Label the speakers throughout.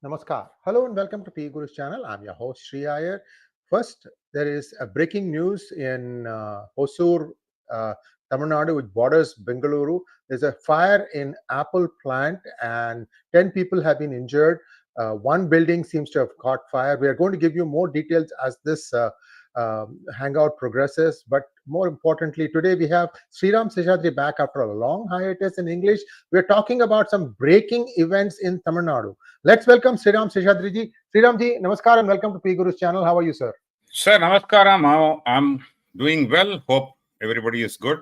Speaker 1: Namaskar. Hello and welcome to P Guru's channel. I'm your host Sri Iyer. First, there is a breaking news in Hosur, uh, Tamil Nadu, which borders Bengaluru. There's a fire in Apple plant and 10 people have been injured. One building seems to have caught fire. We are going to give you more details as this hangout progresses. But more importantly, today we have Sriram Seshadri back after a long hiatus in English. We're talking about some breaking events in Tamil Nadu. Let's welcome Sriram Seshadri ji. Sriram ji, namaskar and welcome to P Guru's channel. How are you, sir?
Speaker 2: Sir, namaskaram. I'm doing well. Hope everybody is good.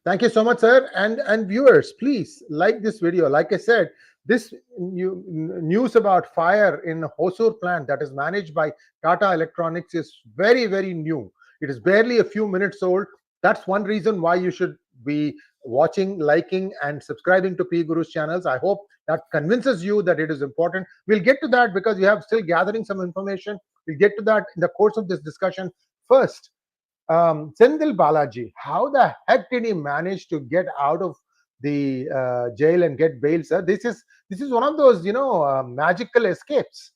Speaker 1: Thank you so much, sir. And viewers, please like this video. Like I said, this news about fire in Hosur plant that is managed by Tata Electronics is very, very new. It is barely a few minutes old. That's one reason why you should be watching, liking, and subscribing to P Guru's channels. I hope that convinces you that it is important. We'll get to that because we have still gathering some information. We'll get to that in the course of this discussion. First, Senthil Balaji, how the heck did he manage to get out of the jail and get bail, sir? This is one of those magical escapes.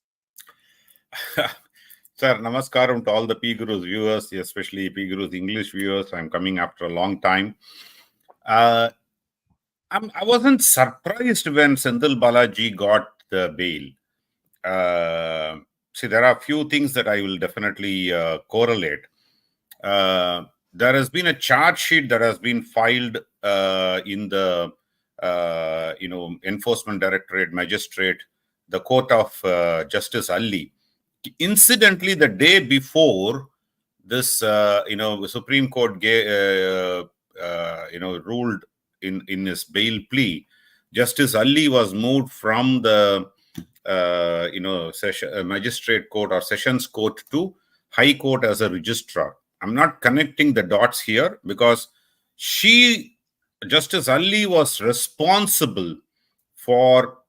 Speaker 2: Sir, namaskaram to all the P Guru's viewers, especially P Guru's English viewers. I'm coming after a long time. I wasn't surprised when Senthil Balaji got the bail. See, there are a few things that I will definitely correlate. There has been a charge sheet that has been filed in the Enforcement Directorate, Magistrate, the Court of Justice Ali. Incidentally, the day before this, Supreme Court ruled in his bail plea, Justice Ali was moved from the Magistrate Court or Sessions Court to High Court as a registrar. I'm not connecting the dots here because Justice Ali was responsible for,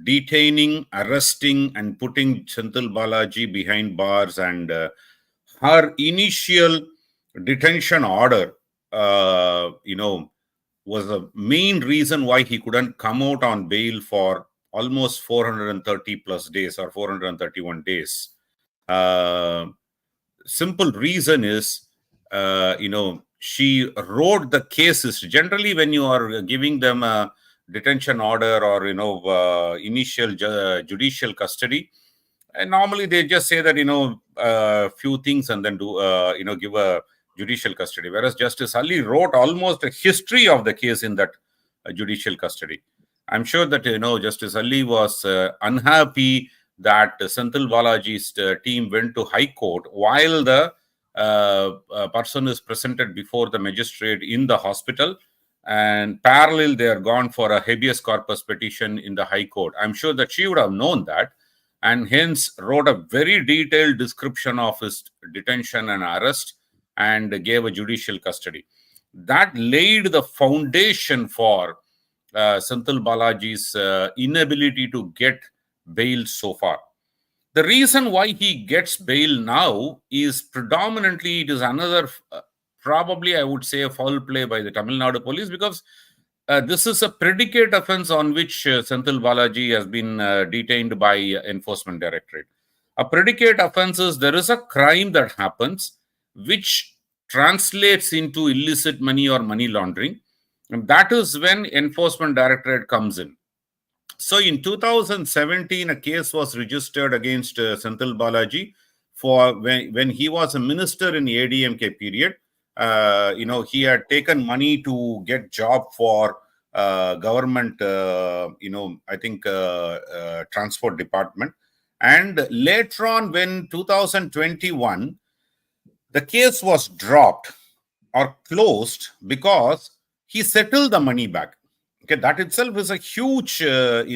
Speaker 2: detaining, arresting, and putting Senthil Balaji behind bars. And her initial detention order, was the main reason why he couldn't come out on bail for almost 430 plus days or 431 days. Simple reason is, she wrote the cases. Generally, when you are giving them a detention order or, initial judicial custody, and normally they just say that, a few things and then give a judicial custody. Whereas Justice Ali wrote almost a history of the case in that judicial custody. I'm sure that, Justice Ali was unhappy that Senthil Balaji's team went to High Court while the person is presented before the magistrate in the hospital, and parallel they are gone for a habeas corpus petition in the High Court. I'm sure that she would have known that, and hence wrote a very detailed description of his detention and arrest and gave a judicial custody. That laid the foundation for Senthil Balaji's inability to get bail so far. The reason why he gets bail now is predominantly, it is another, probably I would say, a foul play by the Tamil Nadu police, because this is a predicate offense on which Senthil Balaji has been detained by Enforcement Directorate. A predicate offense is there is a crime that happens which translates into illicit money or money laundering. And that is when Enforcement Directorate comes in. So in 2017, a case was registered against Senthil Balaji for when he was a minister in the DMK period. He had taken money to get job for government, transport department. And later on, when 2021, the case was dropped or closed because he settled the money back. Okay, that itself is a huge, reason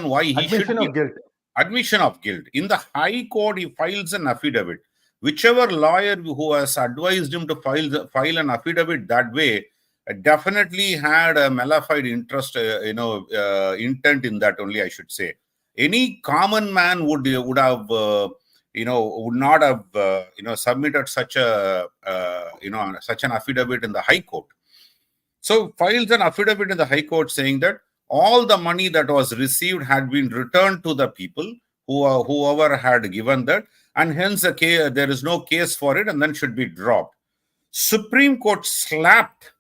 Speaker 2: why he
Speaker 1: admission of guilt.
Speaker 2: Admission of guilt. In the High Court, he files an affidavit. Whichever lawyer who has advised him to file an affidavit that way definitely had a malified interest, intent in that only, I should say. Any common man would have, would not have, submitted such a, such an affidavit in the High Court. So files an affidavit in the High Court saying that all the money that was received had been returned to the people whoever had given that, and hence there is no case for it and then should be dropped. Supreme Court slapped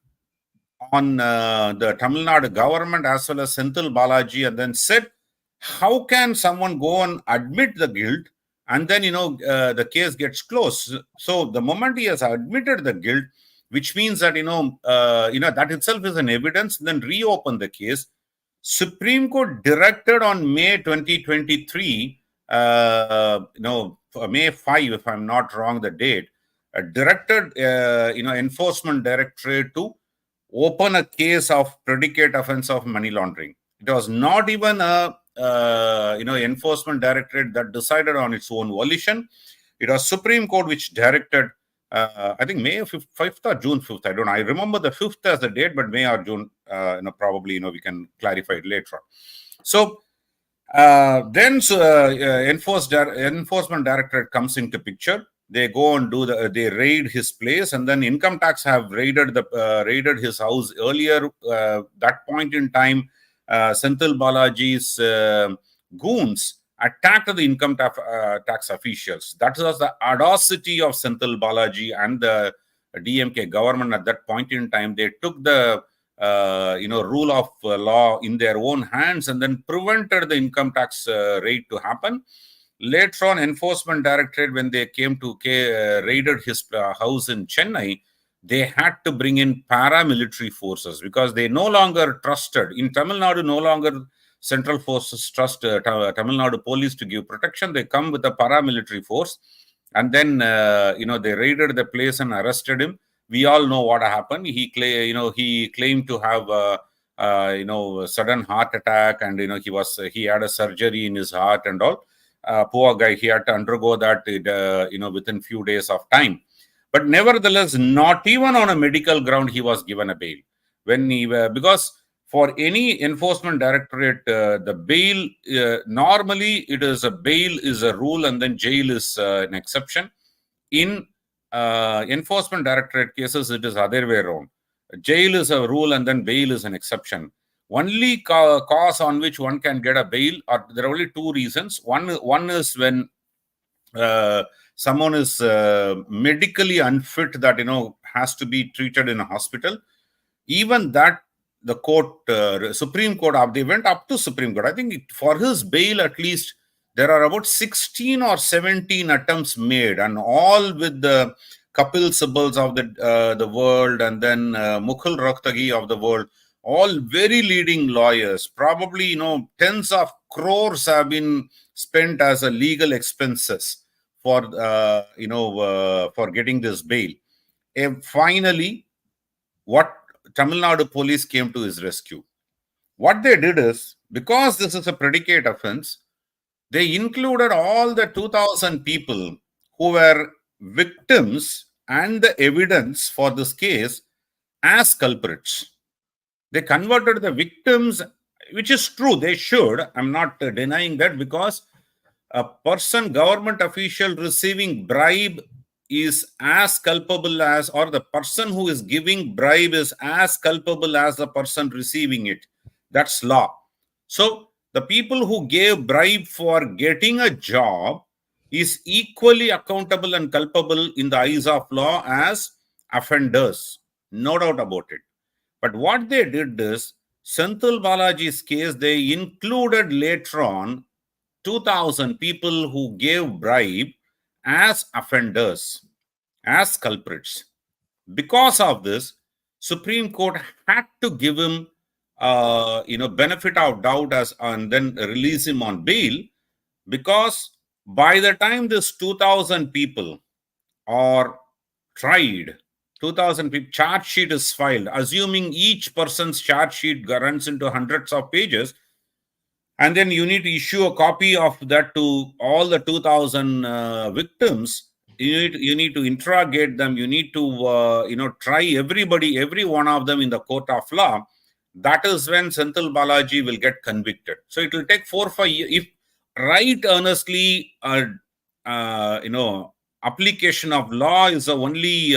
Speaker 2: on the Tamil Nadu government as well as Senthil Balaji and then said, how can someone go and admit the guilt and then, the case gets closed? So the moment he has admitted the guilt, which means that, that itself is an evidence, then reopen the case. Supreme Court directed on May 2023, May 5, if I'm not wrong, the date, directed, Enforcement Directorate to open a case of predicate offense of money laundering. It was not even a Enforcement Directorate that decided on its own volition. It was Supreme Court which directed. I think May 5th or June 5th. I don't know. I remember the 5th as the date, but May or June, probably, we can clarify it later on. So then Enforcement Directorate comes into picture. They go and they raid his place, and then income tax have raided his house earlier. That point in time, Senthil Balaji's goons attacked the income tax officials. That was the audacity of Senthil Balaji and the DMK government at that point in time. They took the rule of law in their own hands and then prevented the income tax raid to happen. Later on, Enforcement Directorate, when they came to raided his house in Chennai, they had to bring in paramilitary forces because they no longer trusted. In Tamil Nadu, no longer central forces trust Tamil Nadu police to give protection. They come with a paramilitary force, and then they raided the place and arrested him. We all know what happened. He claimed to have a sudden heart attack, and he had a surgery in his heart and all. Poor guy, he had to undergo that within few days of time. But nevertheless, not even on a medical ground he was given a bail. Because for any Enforcement Directorate, the bail, normally it is a bail is a rule and then jail is an exception. In Enforcement Directorate cases, it is other way around. Jail is a rule and then bail is an exception. Only cause on which one can get a bail, or there are only two reasons. One is when someone is medically unfit, that has to be treated in a hospital. Even that, the court, Supreme Court, they went up to Supreme Court. I think for his bail, at least there are about 16 or 17 attempts made, and all with the Kapil Sibals of the world, and then Mukul Rohtagi of the world. All very leading lawyers. Probably, tens of crores have been spent as a legal expenses for, for getting this bail. And finally, what Tamil Nadu police came to his rescue. What they did is, because this is a predicate offense, they included all the 2,000 people who were victims and the evidence for this case as culprits. They converted the victims, which is true, they should. I'm not denying that, because a government official receiving bribe is as culpable as, or the person who is giving bribe is as culpable as the person receiving it. That's law. So the people who gave bribe for getting a job is equally accountable and culpable in the eyes of law as offenders. No doubt about it. But what they did is, Senthil Balaji's case, they included later on 2,000 people who gave bribe as offenders, as culprits. Because of this, Supreme Court had to give him, benefit of doubt and then release him on bail, because by the time this 2,000 people are tried, 2,000 people, charge sheet is filed, assuming each person's charge sheet runs into hundreds of pages, and then you need to issue a copy of that to all the 2,000 victims. You need to interrogate them. You need to try everybody, every one of them in the court of law. That is when Senthil Balaji will get convicted. So it will take 4 or 5 years. If right earnestly, application of law is the only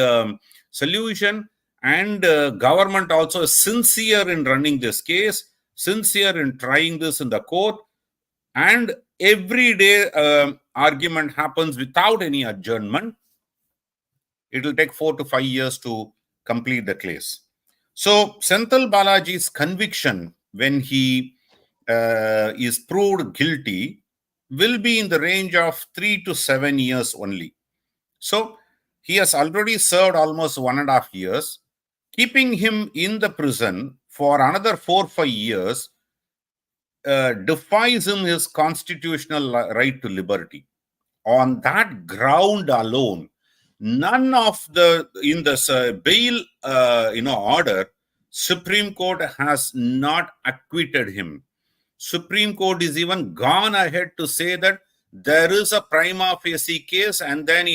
Speaker 2: solution, and government also is sincere in running this case, sincere in trying this in the court, and every day argument happens without any adjournment. It will take 4 to 5 years to complete the case. So Senthil Balaji's conviction, when he is proved guilty, will be in the range of 3 to 7 years only. So he has already served almost 1.5 years. Keeping him in the prison for another 4 or 5 years defies him his constitutional right to liberty. On that ground alone, none of the in the bail order, Supreme Court has not acquitted him. Supreme Court is even gone ahead to say that there is a prima facie case, and then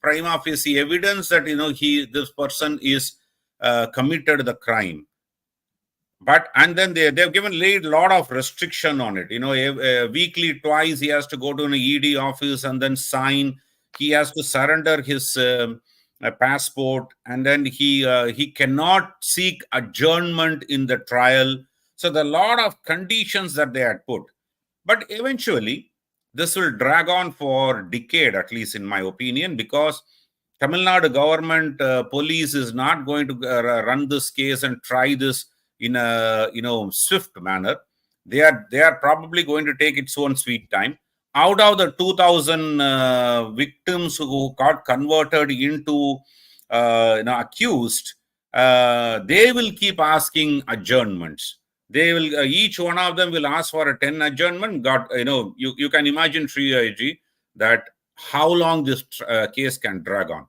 Speaker 2: prima facie evidence that this person is committed the crime. But and then they've given laid a lot of restriction on it. Weekly, twice he has to go to an ED office and then sign. He has to surrender his passport, and then he cannot seek adjournment in the trial. So there are a lot of conditions that they had put. But eventually, this will drag on for a decade, at least in my opinion, because Tamil Nadu government police is not going to run this case and try this in a swift manner. They are probably going to take its own sweet time. Out of the 2,000 victims who got converted into accused, they will keep asking adjournments. They will each one of them will ask for a 10 adjournment. You can imagine, Sri that how long this case can drag on.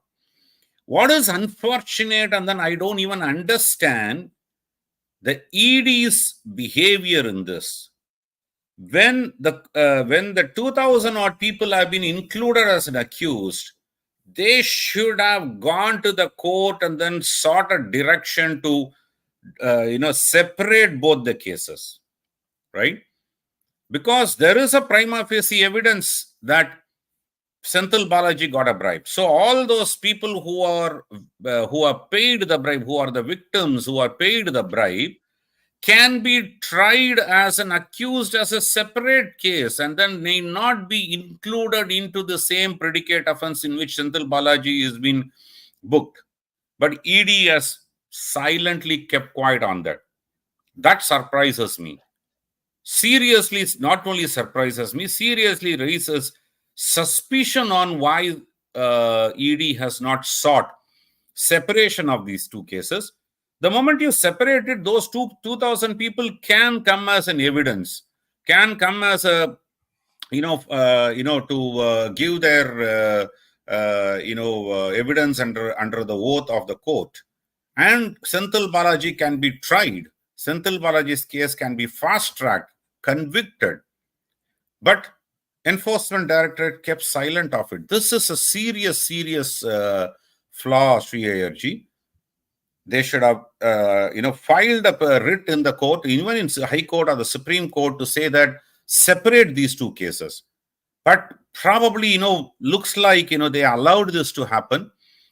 Speaker 2: What is unfortunate, and then I don't even understand the ED's behavior in this. When the 2,000 odd people have been included as an accused, they should have gone to the court and then sought a direction to separate both the cases, right? Because there is a prima facie evidence that Senthil Balaji got a bribe. So all those people who are paid the bribe, who are the victims who are paid the bribe, can be tried as an accused as a separate case, and then may not be included into the same predicate offense in which Senthil Balaji is being booked. But ED has silently kept quiet on that. That surprises me. Seriously, not only surprises me, seriously raises suspicion on why ED has not sought separation of these two cases. The moment you separate it, those 2,000 people can come as an evidence, can come as a to give their evidence under the oath of the court, and Senthil Balaji can be tried. Senthil Balaji's case can be fast-tracked, convicted, but Enforcement Directorate kept silent of it. This is a serious flaw, Sri Ayarji. They should have, filed a writ in the court, even in High Court or the Supreme Court, to say that separate these two cases. But probably, looks like, they allowed this to happen.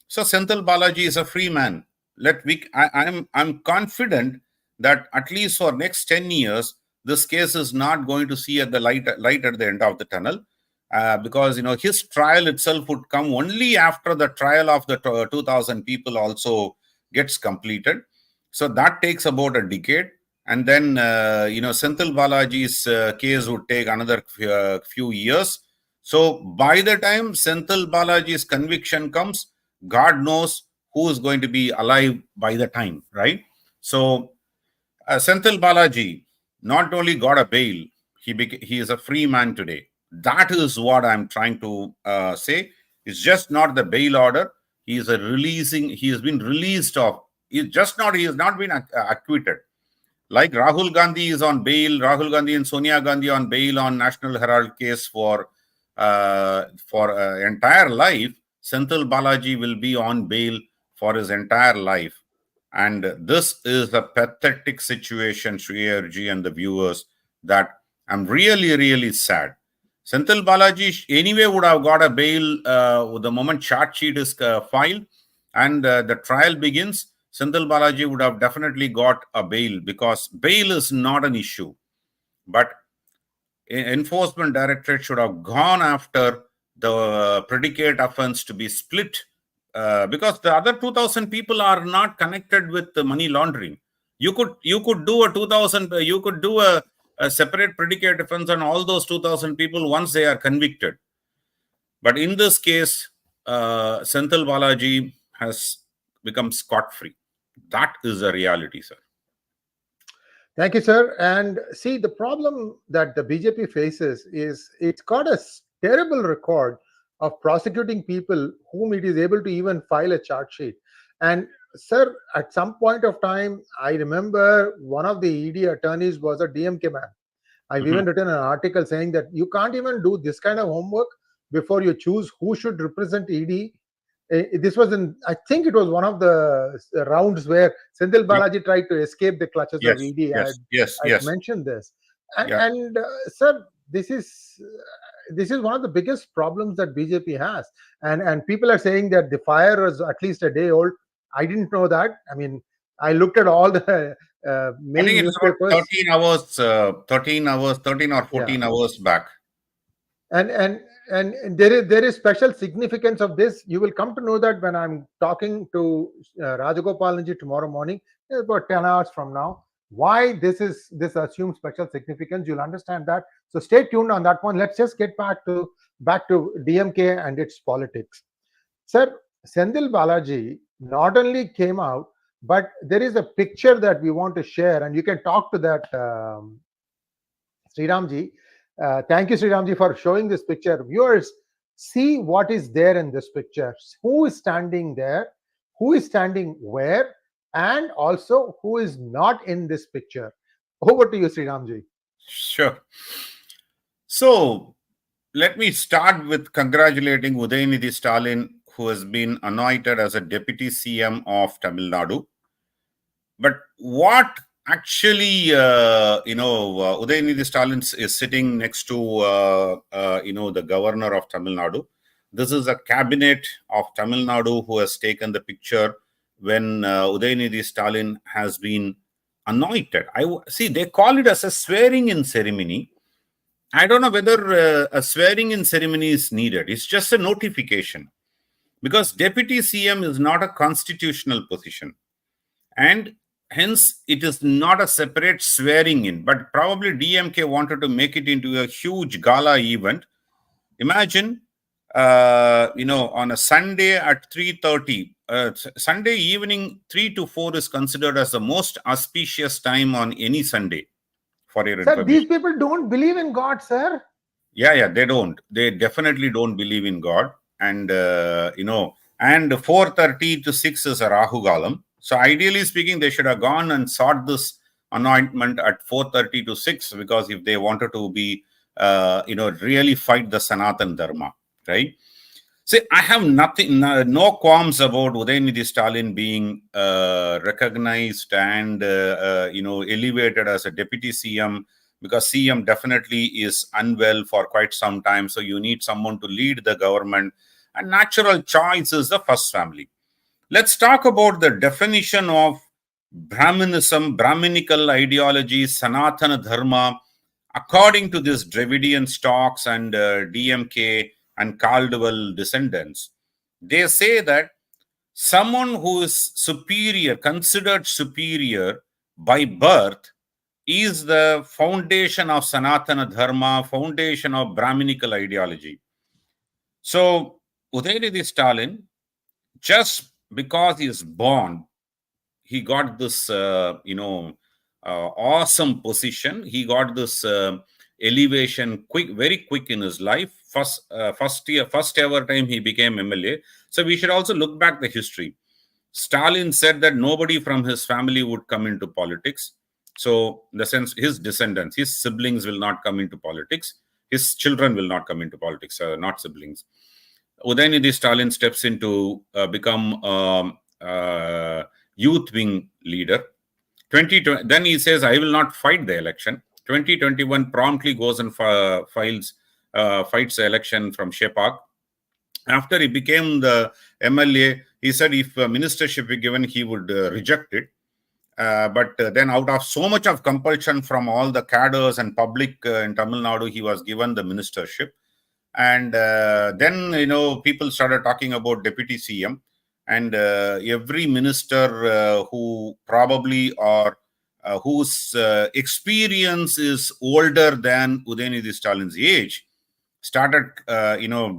Speaker 2: So Senthil Balaji is a free man. I'm confident that at least for next 10 years, this case is not going to see at the light at the end of the tunnel, because his trial itself would come only after the trial of the 2,000 people also gets completed. So that takes about a decade, and then Senthil Balaji's case would take another few years. So by the time Senthil Balaji's conviction comes, God knows who is going to be alive by the time, right? So Senthil Balaji not only got a bail, he is a free man today. That is what I'm trying to say. It's just not the bail order. He has been released of. He has not been acquitted. Like Rahul Gandhi is on bail, Rahul Gandhi and Sonia Gandhi on bail on National Herald case for entire life. Senthil Balaji will be on bail for his entire life. And this is a pathetic situation, Shriyarji and the viewers, that I'm really sad. Senthil Balaji anyway would have got a bail the moment charge sheet is filed and the trial begins. Senthil Balaji would have definitely got a bail, because bail is not an issue. But Enforcement Directorate should have gone after the predicate offense to be split, because the other 2,000 people are not connected with the money laundering. You could do a 2,000. You could do a separate predicate offense on all those 2,000 people once they are convicted. But in this case, Senthil Balaji has become scot-free. That is a reality, sir.
Speaker 1: Thank you, sir. And see, the problem that the BJP faces is it's got a terrible record of prosecuting people whom it is able to even file a charge sheet. And sir, at some point of time, I remember one of the ED attorneys was a DMK man. I've even written an article saying that you can't even do this kind of homework before you choose who should represent ED. This was I think it was one of the rounds where Senthil Balaji tried to escape the clutches of ED. I mentioned this. And sir, this is one of the biggest problems that BJP has. And people are saying that the fire was at least a day old. I didn't know that. I mean, I looked at all the main newspapers.
Speaker 2: 13 or 14 hours back.
Speaker 1: And there is special significance of this. You will come to know that when I'm talking to Rajagopalanji tomorrow morning, about 10 hours from now. Why this assumes special significance, you'll understand that. So stay tuned on that one. Let's just get back to DMK and its politics. Sir, Senthil Balaji not only came out, but there is a picture that we want to share, and you can talk to that, Sriramji. Thank you, Sriramji, for showing this picture. Viewers, see what is there in this picture. Who is standing there? Who is standing where? And also, who is not in this picture? Over to you, Sriramji.
Speaker 2: Sure. So, let me start with congratulating Udayanidhi Stalin, who has been anointed as a Deputy CM of Tamil Nadu. But what actually, Udayanidhi Stalin is sitting next to, the governor of Tamil Nadu. This is a cabinet of Tamil Nadu who has taken the picture when Udayanidhi Stalin has been anointed. They call it as a swearing-in ceremony. I don't know whether a swearing-in ceremony is needed. It's just a notification, because Deputy CM is not a constitutional position. And hence, it is not a separate swearing-in, but probably DMK wanted to make it into a huge gala event. Imagine, on a Sunday at 3:30, Sunday evening 3 to 4 is considered as the most auspicious time on any Sunday. For your
Speaker 1: information. These people don't believe in God, sir.
Speaker 2: Yeah, they don't. They definitely don't believe in God. And, and 4:30 to 6 is a Rahu Galam. So ideally speaking, they should have gone and sought this anointment at 4:30 to 6, because if they wanted to be, really fight the Sanatan Dharma, right? See, I have no qualms about Udayanidhi Stalin being recognized and, elevated as a Deputy CM, because CM definitely is unwell for quite some time. So you need someone to lead the government, and natural choice is the first family. Let's talk about the definition of Brahminism, Brahminical ideology, Sanatana Dharma, according to this Dravidian stocks and DMK and Caldwell descendants. They say that someone who is superior, considered superior by birth, is the foundation of Sanatana Dharma, foundation of Brahminical ideology. So, Udayanidhi Stalin, just because he is born, he got this, awesome position. He got this elevation very quick in his life. First ever time he became MLA. So we should also look back the history. Stalin said that nobody from his family would come into politics. So in the sense, his descendants, his siblings will not come into politics. His children will not come into politics, not siblings. Udayanidhi Stalin steps in to become youth wing leader. Then he says, I will not fight the election. 2021 promptly goes and fights the election from Shepak. After he became the MLA, He said if a ministership be given, he would reject it. But then out of so much of compulsion from all the cadres and public in Tamil Nadu, he was given the ministership. And then, people started talking about deputy CM, and every minister who probably or whose experience is older than Udayanithi Stalin's age started,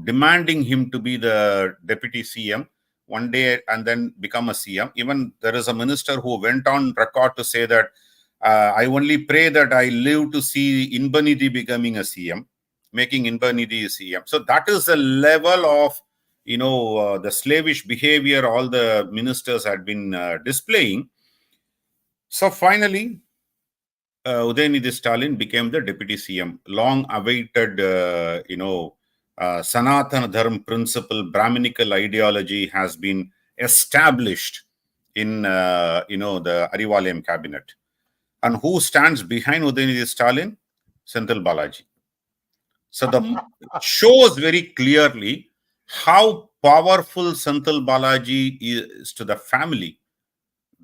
Speaker 2: demanding him to be the deputy CM one day and then become a CM. Even there is a minister who went on record to say that I only pray that I live to see Inbanidhi becoming a CM, making Inbanidhi a CM. So that is the level of, the slavish behavior all the ministers had been displaying. So finally, Udayanithi Stalin became the deputy CM. Long awaited, Sanatana Dharma principle, Brahminical ideology has been established in, the Arivalayam cabinet. And who stands behind Udayanithi Stalin? Senthil Balaji. So the shows very clearly how powerful Senthil Balaji is to the family.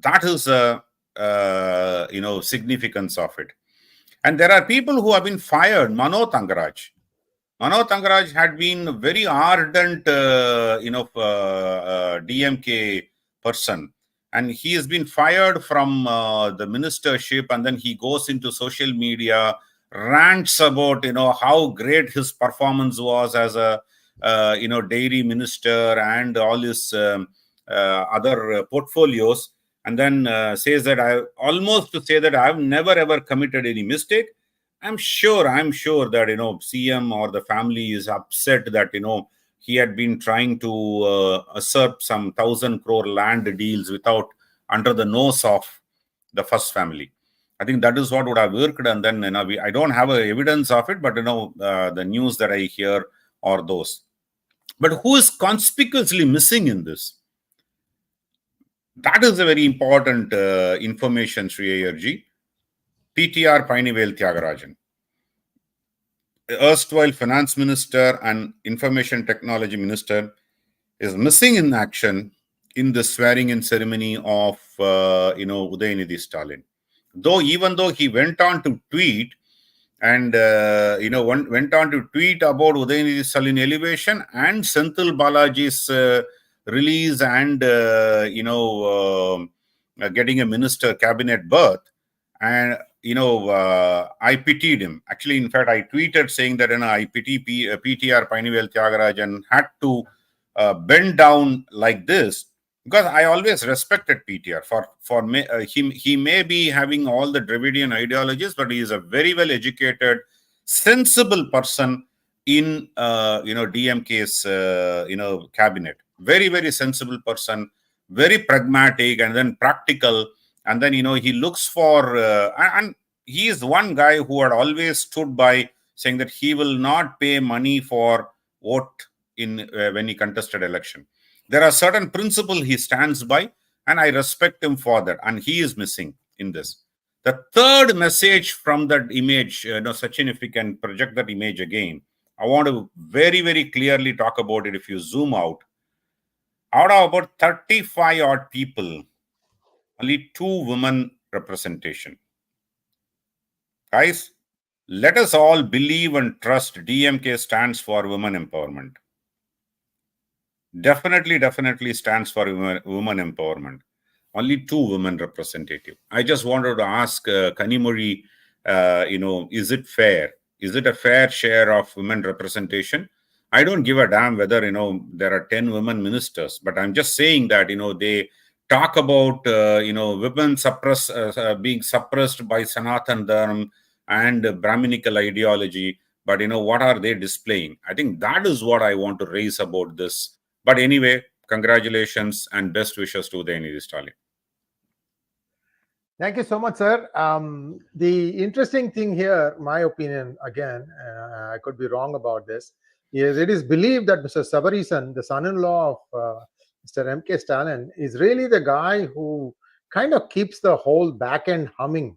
Speaker 2: That is a significance of it. And there are people who have been fired. Mano Tangaraj had been a very ardent, DMK person, and he has been fired from the ministership, and then he goes into social media, rants about how great his performance was as a dairy minister and all his other portfolios, and then says that I've never ever committed any mistake. I'm sure that CM or the family is upset that he had been trying to usurp some 1,000 crore land deals without under the nose of the first family. I think that is what would have worked. And then I don't have evidence of it, but the news that I hear are those. But who is conspicuously missing in this? That is a very important information, Sri Ayarji. PTR Painivel Tyagarajan, erstwhile finance minister and information technology minister, is missing in action in the swearing-in ceremony of Udayanithi Stalin. Even though he went on to tweet and went on to tweet about Udayanithi Stalin elevation and Senthil Balaji's release and getting a minister cabinet berth, and I pitied him. Actually, in fact, I tweeted saying that I pity PTR Painivel Tyagarajan had to bend down like this, because I always respected PTR. For me, he may be having all the Dravidian ideologies, but he is a very well educated, sensible person in DMK's cabinet. Very, very sensible person, very pragmatic and then practical. And then he looks for and he is one guy who had always stood by saying that he will not pay money for vote in when he contested election. There are certain principles he stands by, and I respect him for that. And he is missing in this. The third message from that image, Sachin, if we can project that image again, I want to very, very clearly talk about it. If you zoom out of about 35 odd people, only 2 women representation. Guys, let us all believe and trust DMK stands for women empowerment. Definitely stands for women empowerment. Only 2 women representative. I just wanted to ask Kanimuri, is it fair? Is it a fair share of women representation? I don't give a damn whether, there are 10 women ministers, but I'm just saying that, they talk about, women being suppressed by Sanatan Dharma and Brahminical ideology. But, what are they displaying? I think that is what I want to raise about this. But anyway, congratulations and best wishes to Udayanithi Stalin.
Speaker 1: Thank you so much, sir. The interesting thing here, my opinion, again, I could be wrong about this, is it is believed that Mr. Sabareesan, the son-in-law of Mr. M.K. Stalin, is really the guy who kind of keeps the whole back end humming.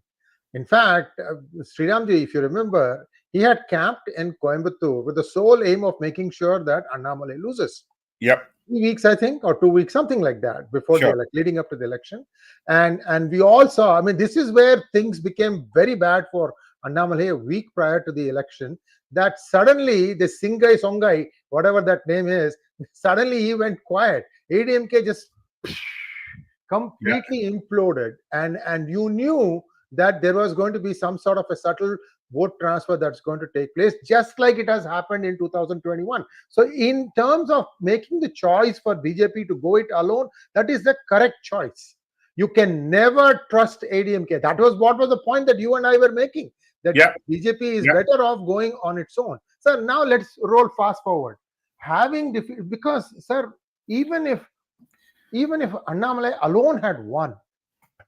Speaker 1: In fact, Sriramji, if you remember, he had camped in Coimbatore with the sole aim of making sure that Annamalai loses.
Speaker 2: Yep.
Speaker 1: 3 weeks, I think, or 2 weeks, something like that, before the
Speaker 2: Sure.
Speaker 1: leading up to the election. And we all saw, I mean, this is where things became very bad for Annamalai a week prior to the election, that suddenly the Singai Songai, whatever that name is, suddenly he went quiet. ADMK just
Speaker 2: Yeah.
Speaker 1: completely imploded, and you knew that there was going to be some sort of a subtle vote transfer that's going to take place, just like it has happened in 2021. So in terms of making the choice for BJP to go it alone, that is the correct choice. You can never trust ADMK. That was what was the point that you and I were making, that
Speaker 2: Yeah.
Speaker 1: BJP is
Speaker 2: Yeah.
Speaker 1: better off going on its own. So now let's roll fast forward. Because, sir, even if Annamalai alone had won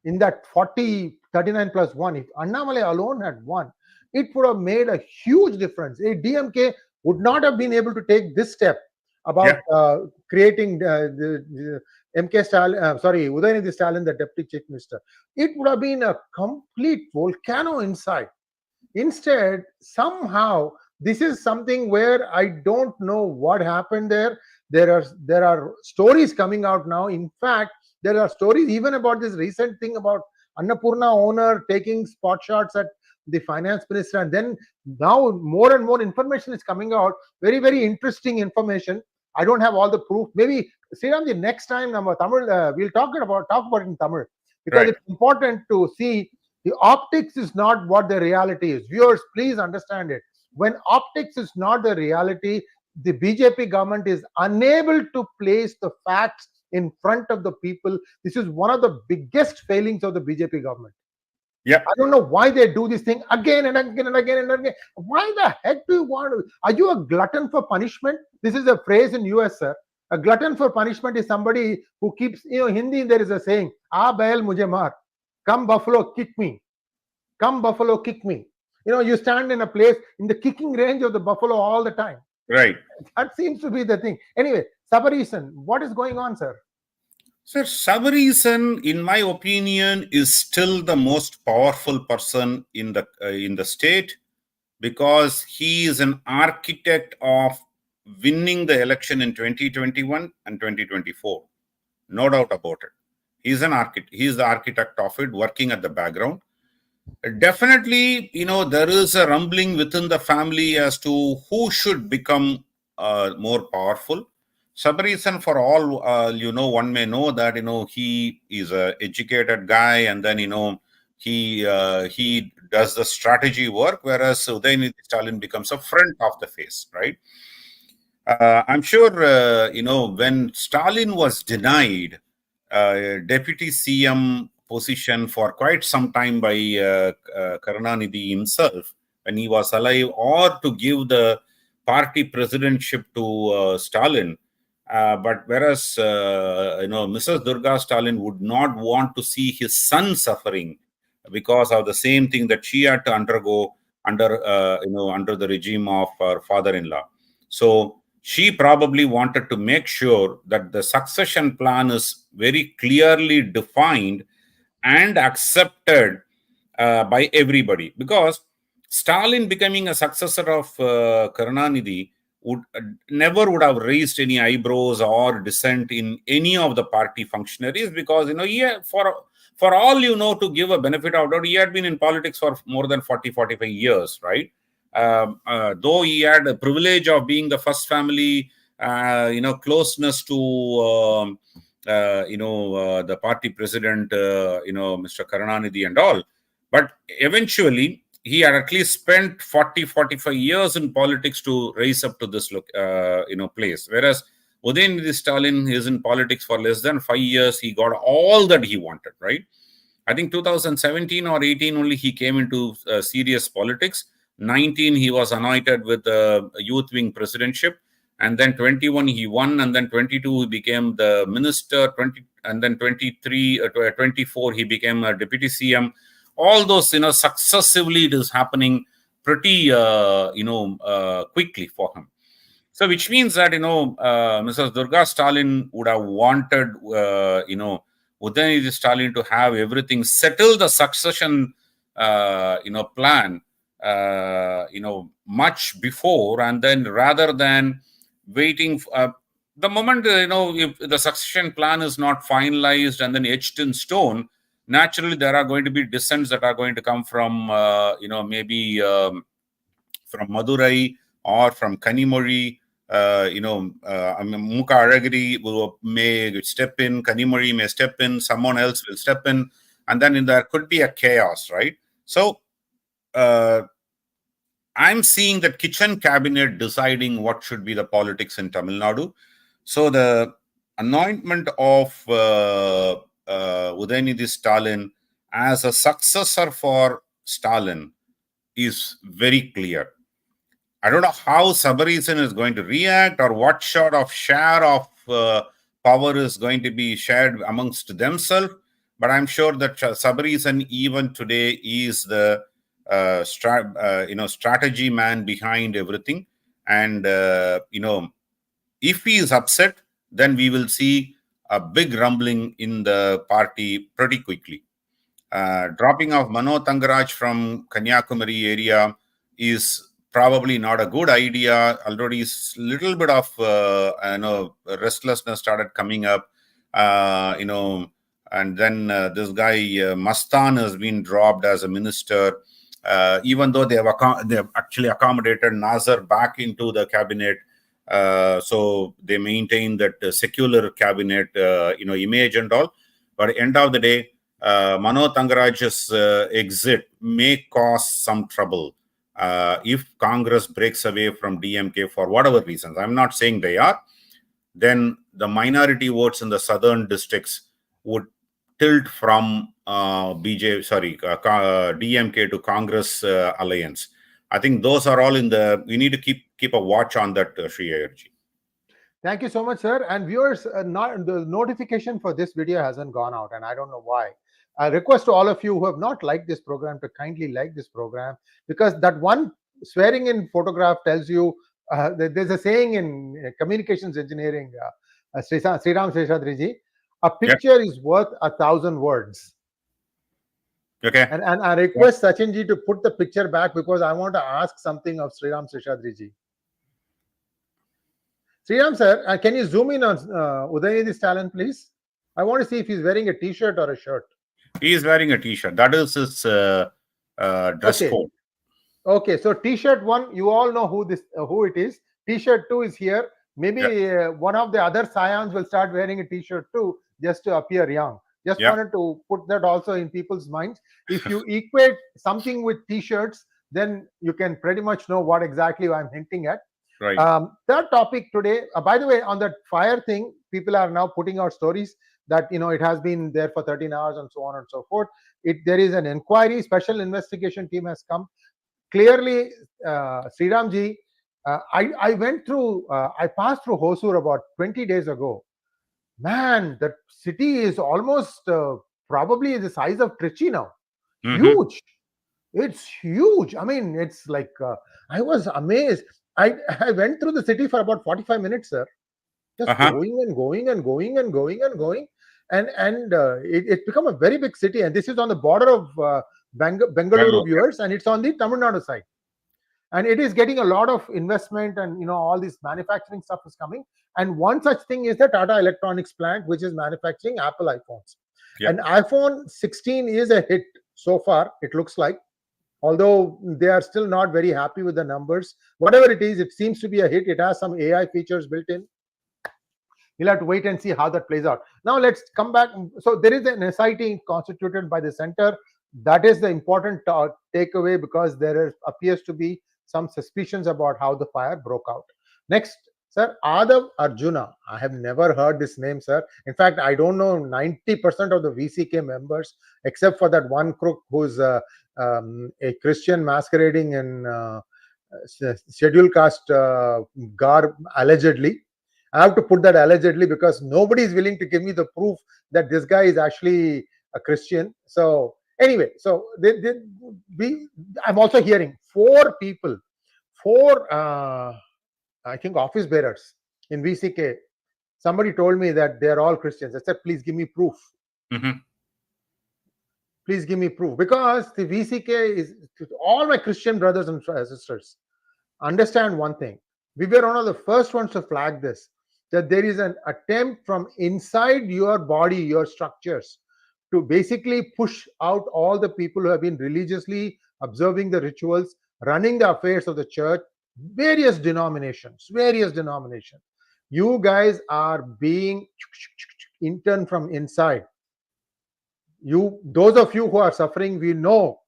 Speaker 1: in that 40 39 plus 1, if Annamalai alone had won, it would have made a huge difference. A DMK would not have been able to take this step about
Speaker 2: Yeah.
Speaker 1: creating the MK Stalin, Udhaya Dy Stalin, the deputy chief minister. It would have been a complete volcano inside. Instead, somehow, this is something where I don't know what happened there. There are stories coming out now. In fact, there are stories even about this recent thing about Annapurna owner taking spot shots at the finance minister, and then now more and more information is coming out. Very, very interesting information. I don't have all the proof. Maybe Sriram, the next time Tamil, we'll talk about it in Tamil, because
Speaker 2: Right.
Speaker 1: it's important to see the optics is not what the reality is. Viewers, please understand it. When optics is not the reality, the BJP government is unable to place the facts in front of the people. This is one of the biggest failings of the BJP government.
Speaker 2: Yep.
Speaker 1: I don't know why they do this thing again and again and again and again. Why the heck do you want to? Are you a glutton for punishment? This is a phrase in US, sir. A glutton for punishment is somebody who keeps, Hindi, there is a saying, "Ah, bail mujhe maar. Come, buffalo, kick me. Come, buffalo, kick me." You stand in a place in the kicking range of the buffalo all the time.
Speaker 2: Right.
Speaker 1: That seems to be the thing. Anyway, Sabareesan, what is going on, sir?
Speaker 2: Sir, Sabareesan, in my opinion, is still the most powerful person in the state, because he is an architect of winning the election in 2021 and 2024. No doubt about it. He's an architect. He's the architect of it, working at the background. Definitely, there is a rumbling within the family as to who should become more powerful. Sabareesan, for all, one may know that, he is a educated guy, and then, he does the strategy work, whereas Udhaya Dy Stalin becomes a friend of the face, right? I'm sure, when Stalin was denied deputy CM position for quite some time by Karunanidhi himself, when he was alive, or to give the party presidentship to Stalin. But whereas, Mrs. Durga Stalin would not want to see his son suffering because of the same thing that she had to undergo under the regime of her father-in-law. So she probably wanted to make sure that the succession plan is very clearly defined and accepted by everybody, because Stalin becoming a successor of Karunanidhi would have raised any eyebrows or dissent in any of the party functionaries, because for all to give a benefit of doubt, he had been in politics for more than 40-45 years, right? Though he had a privilege of being the first family, closeness to the party president, Mr. Karunanidhi and all, but eventually he had at least spent 40-45 years in politics to rise up to this place, whereas Udhaya Dy Stalin is in politics for less than 5 years. He got all that he wanted, right? I think 2017 or 18 only he came into serious politics. 19 he was anointed with the youth wing presidentship, and then 21 he won, and then 22 he became the minister, 20, and then 23 24 he became a deputy CM. All those, successively it is happening pretty quickly for him. So which means that Mrs. Durga Stalin would have wanted Udhaya Dy Stalin to have everything settle, the succession plan much before, and then rather than waiting the moment, if the succession plan is not finalized and then etched in stone, naturally there are going to be dissents that are going to come from, maybe from Madurai or from Kanimori. Muka Aragiri may step in, Kanimori may step in, someone else will step in, and then there could be a chaos, right? So I'm seeing that kitchen cabinet deciding what should be the politics in Tamil Nadu. So the anointment of Udayanidhi Stalin as a successor for Stalin is very clear. I don't know how Sabareesan is going to react or what sort of share of power is going to be shared amongst themselves. But I'm sure that Sabareesan even today is the strategy man behind everything. And, if he is upset, then we will see a big rumbling in the party pretty quickly. Dropping off Mano Tangaraj from Kanyakumari area is probably not a good idea. Already a little bit of restlessness started coming up. And then this guy Mastan has been dropped as a minister. Even though they have actually accommodated Nazar back into the cabinet, so they maintain that secular cabinet, image and all. But at the end of the day, Mano Tangaraj's exit may cause some trouble if Congress breaks away from DMK for whatever reasons. I'm not saying they are. Then the minority votes in the southern districts would tilt from DMK to Congress alliance. I think those are all we need to keep a watch on that, Sri Ayarji.
Speaker 1: Thank you so much, sir. And viewers, the notification for this video hasn't gone out, and I don't know why. I request to all of you who have not liked this program to kindly like this program, because that one swearing in photograph tells you, there's a saying in communications engineering, Sriram Seshadri ji, a picture is worth 1,000 words.
Speaker 2: Okay.
Speaker 1: And I request Sachin ji to put the picture back, because I want to ask something of Sriram Seshadri ji. Sriram sir, can you zoom in on Udayanidhi Stalin, please? I want to see if he's wearing a t-shirt or a shirt.
Speaker 2: He is wearing a t-shirt. That is his dress code.
Speaker 1: Okay, so t-shirt 1, you all know who it is. T-shirt 2 is here. Maybe one of the other scions will start wearing a t-shirt too, just to appear young. Just wanted to put that also in people's minds. If you equate something with t-shirts, then you can pretty much know what exactly I'm hinting at.
Speaker 2: Right.
Speaker 1: Third topic today, by the way, on that fire thing, people are now putting out stories that it has been there for 13 hours and so on and so forth. There is an inquiry, special investigation team has come. Clearly, Sriram ji, I passed through Hosur about 20 days ago. Man, the city is almost probably the size of Trichy now. Huge. It's huge. I mean, it's like, I was amazed. I went through the city for about 45 minutes, sir. Just going and going and going and going and going. And it's become a very big city. And this is on the border of Bengaluru, viewers, and it's on the Tamil Nadu side. And it is getting a lot of investment, and all this manufacturing stuff is coming. And one such thing is the Tata Electronics plant, which is manufacturing Apple iPhones. And iPhone 16 is a hit so far, it looks like. Although they are still not very happy with the numbers. Whatever it is, it seems to be a hit. It has some AI features built in. We'll have to wait and see how that plays out. Now let's come back. So there is an SIT constituted by the center. That is the important takeaway, because there appears to be some suspicions about how the fire broke out. Next, sir, Aadhav Arjuna. I have never heard this name, sir. In fact, I don't know 90% of the VCK members, except for that one crook who's a Christian masquerading in scheduled caste garb, allegedly. I have to put that allegedly, because nobody is willing to give me the proof that this guy is actually a Christian. So anyway, so I'm also hearing 4 people, 4 I think office bearers in VCK. Somebody told me that they're all Christians. I said, please give me proof. Please give me proof, because the VCK is, all my Christian brothers and sisters, understand one thing. We were one of the first ones to flag this. that there is an attempt from inside your body, your structures, to basically push out all the people who have been religiously observing the rituals, running the affairs of the church, various denominations. You guys are being interned from inside. You, those of you who are suffering, we know,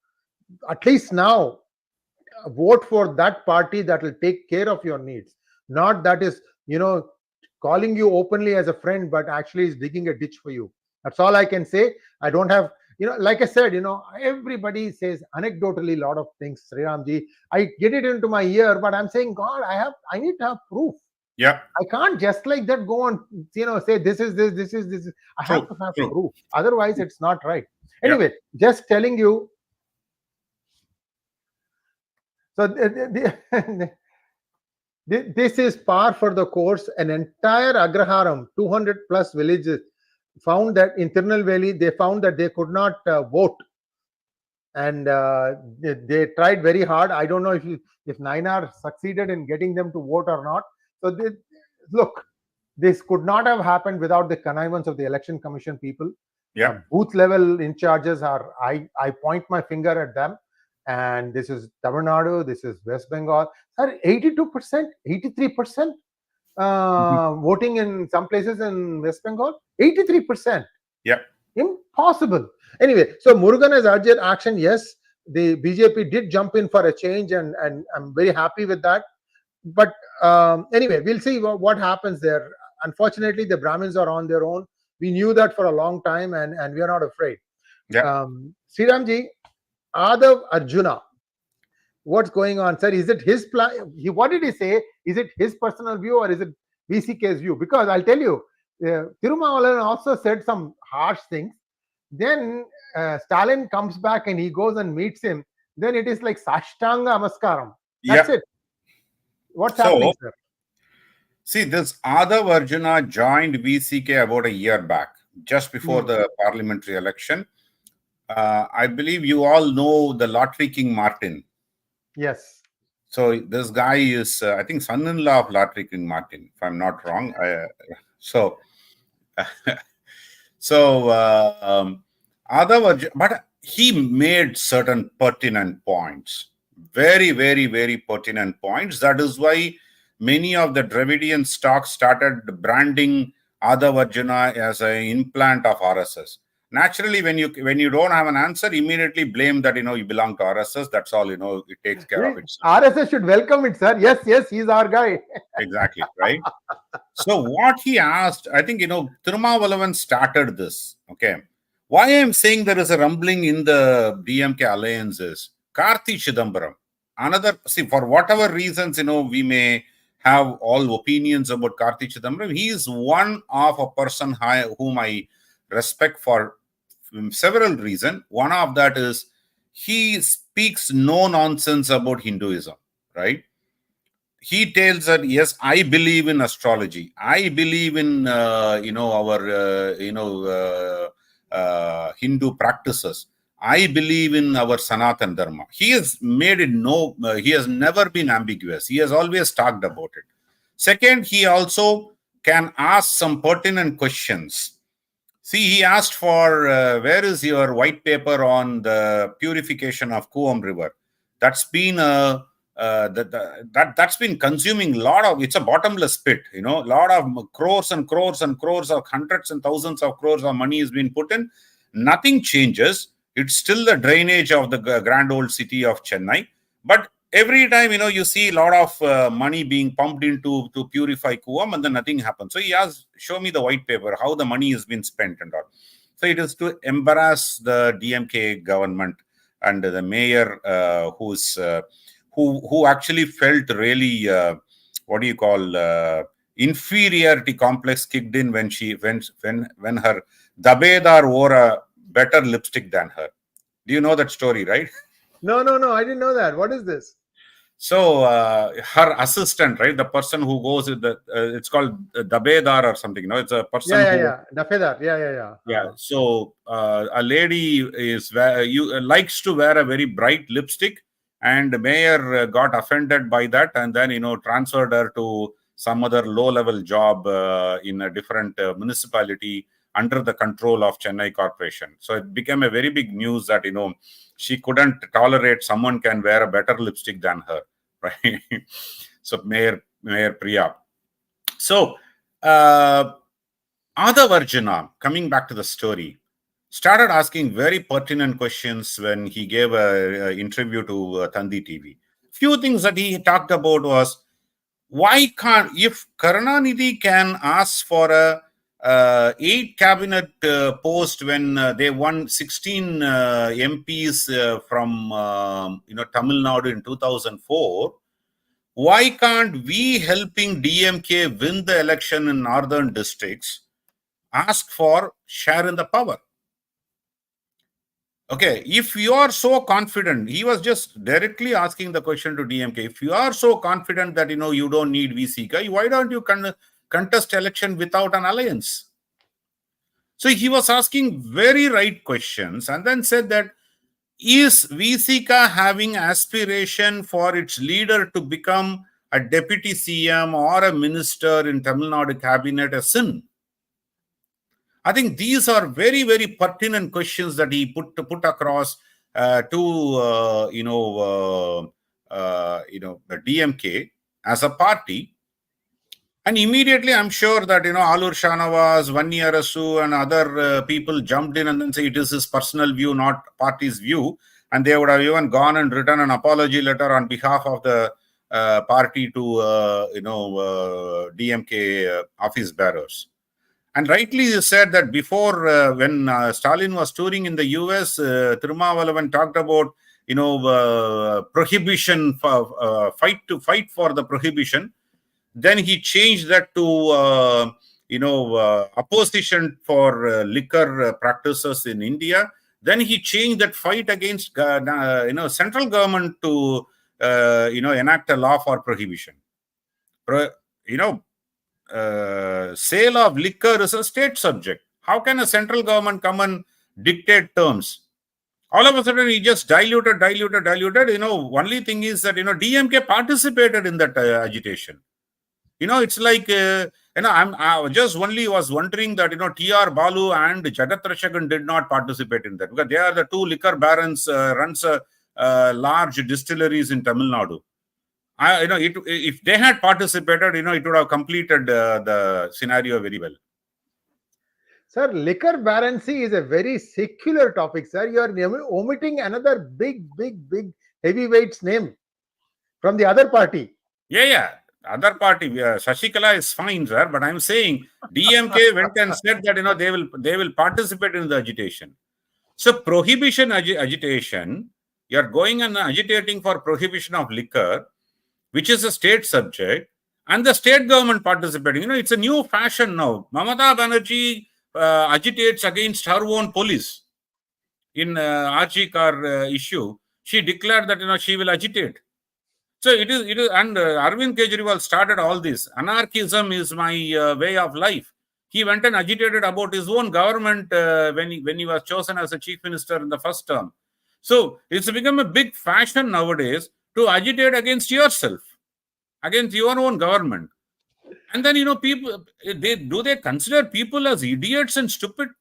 Speaker 1: at least now, vote for that party that will take care of your needs, not that is, calling you openly as a friend, but actually is digging a ditch for you. That's all I can say. I don't have, like I said, everybody says anecdotally a lot of things, Sriramji. I get it into my ear, but I'm saying, God, I need to have proof.
Speaker 2: Yeah.
Speaker 1: I can't just like that go on, say this is this, this is this. I have to have proof. Otherwise, it's not right. Anyway, just telling you. So this is par for the course. An entire Agraharam, 200 plus villages, found that in Tirunelveli, they found that they could not vote. And they tried very hard. I don't know if Nainar succeeded in getting them to vote or not. So look, this could not have happened without the connivance of the election commission people.
Speaker 2: Yeah.
Speaker 1: Booth level in charges are, I point my finger at them. And this is Tamil Nadu, this is West Bengal. Sir, 82%, 83% voting in some places in West Bengal. 83%.
Speaker 2: Yeah.
Speaker 1: Impossible. Anyway, so Murugan has urged action. Yes, the BJP did jump in for a change, and I'm very happy with that. But anyway, we'll see what happens there. Unfortunately, the Brahmins are on their own. We knew that for a long time, and we are not afraid.
Speaker 2: Yeah.
Speaker 1: Sriramji, Aadhav Arjuna, what's going on, sir? Is it his plan? What did he say? Is it his personal view or is it VCK's view? Because I'll tell you, Tirumavalan also said some harsh things. Then Stalin comes back and he goes and meets him. Then it is like Sashtanga Namaskaram. That's it. What's happening, sir?
Speaker 2: See, this Aadhav Arjuna joined VCK about a year back, just before the parliamentary election. I believe you all know the Lottery King Martin.
Speaker 1: Yes.
Speaker 2: So this guy is, I think, son-in-law of Lottery King Martin, if I'm not wrong. Aadhav Arjuna, but he made certain pertinent points, very, very, very pertinent points. That is why many of the Dravidian stocks started branding Aadhav Arjuna as an implant of RSS. Naturally, when you don't have an answer, immediately blame that you belong to RSS. That's all, it takes care of itself.
Speaker 1: RSS should welcome it, sir. Yes, he's our guy.
Speaker 2: Exactly, right? So what he asked, I think Tirumavalavan started this. Okay, why I'm saying there is a rumbling in the DMK alliance is Karthi Chidambaram. For whatever reasons, we may have all opinions about Karthi Chidambaram. He is one of a person whom I respect for several reasons. One of that is he speaks no nonsense about Hinduism, right? He tells that, yes, I believe in astrology. I believe in our Hindu practices. I believe in our Sanatan Dharma. He has made it he has never been ambiguous. He has always talked about it. Second, he also can ask some pertinent questions. See, he asked for where is your white paper on the purification of Kuam River? That's been that's been consuming a lot of. It's a bottomless pit, a lot of crores and crores and crores of hundreds and thousands of crores of money has been put in. Nothing changes. It's still the drainage of the grand old city of Chennai, but every time, you see a lot of money being pumped into to purify Kuam, and then nothing happens. So he asked, show me the white paper, how the money has been spent and all. So it is to embarrass the DMK government and the mayor who actually felt really, inferiority complex kicked in when her Dabedar wore a better lipstick than her. Do you know that story, right?
Speaker 1: No, I didn't know that. What is this?
Speaker 2: So her assistant, right, the person who goes with it's called Dabedar or something. It's a person.
Speaker 1: Dabedar.
Speaker 2: Yeah. So a lady likes to wear a very bright lipstick, and the mayor got offended by that, and then transferred her to some other low-level job in a different municipality under the control of Chennai Corporation. So it became a very big news that, she couldn't tolerate someone can wear a better lipstick than her, right? So Mayor Priya. So Aadhav Arjuna, coming back to the story, started asking very pertinent questions when he gave an interview to Tandi TV. Few things that he talked about was, why can't, if Karunanidhi can ask for a 8 cabinet post when they won 16 MPs from Tamil Nadu in 2004, why can't we, helping DMK win the election in northern districts, ask for share in the power? Okay, if you are so confident, he was just directly asking the question to DMK. If you are so confident that you don't need VCK, why don't you contest election without an alliance? So he was asking very right questions, and then said that, is VCK having aspiration for its leader to become a deputy CM or a minister in Tamil Nadu cabinet a sin? I think these are very, very pertinent questions that he put across to the DMK as a party. And immediately, I'm sure that Alur Shanawaz, Vanni Arasu, and other people jumped in and then say it is his personal view, not party's view, and they would have even gone and written an apology letter on behalf of the party to DMK office bearers. And rightly you said that before, when Stalin was touring in the US, Thirumavalavan talked about prohibition, fight for the prohibition. Then he changed that to opposition for liquor practices in India. Then he changed that fight against central government to enact a law for prohibition. Sale of liquor is a state subject. How can a central government come and dictate terms? All of a sudden, he just diluted. Only thing is that DMK participated in that agitation. It's like I just only was wondering that T.R. Balu and Jagat Rashagan did not participate in that, because they are the two liquor barons runs large distilleries in Tamil Nadu. If they had participated, it would have completed the scenario very well.
Speaker 1: Sir, liquor baroncy is a very secular topic, sir. You are omitting another big heavyweight's name from the other party.
Speaker 2: Yeah. Other party, Shashikala is fine, sir. But I'm saying DMK went and said that they will participate in the agitation. So prohibition agitation, you are going and agitating for prohibition of liquor, which is a state subject, and the state government participating. It's a new fashion now. Mamata Banerjee agitates against her own police in RG car issue. She declared that she will agitate. So it is, and Arvind Kejriwal started all this. Anarchism is my way of life. He went and agitated about his own government when he was chosen as a chief minister in the first term. So it's become a big fashion nowadays to agitate against yourself, against your own government. And then, people, they consider people as idiots and stupid?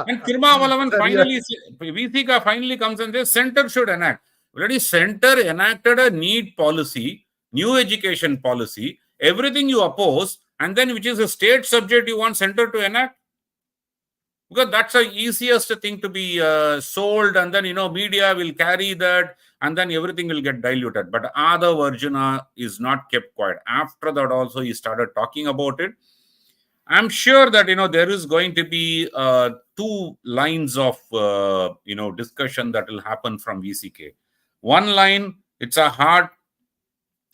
Speaker 2: And Thirumavalavan VCK finally comes and says, center should enact. Already center enacted a NEET policy, new education policy, everything you oppose, and then which is a state subject you want center to enact? Because that's the easiest thing to be sold, and then, media will carry that, and then everything will get diluted. But Aadhav Arjuna is not kept quiet. After that also, he started talking about it. I'm sure that, there is going to be 2 lines of, discussion that will happen from VCK. One line, it's a hard,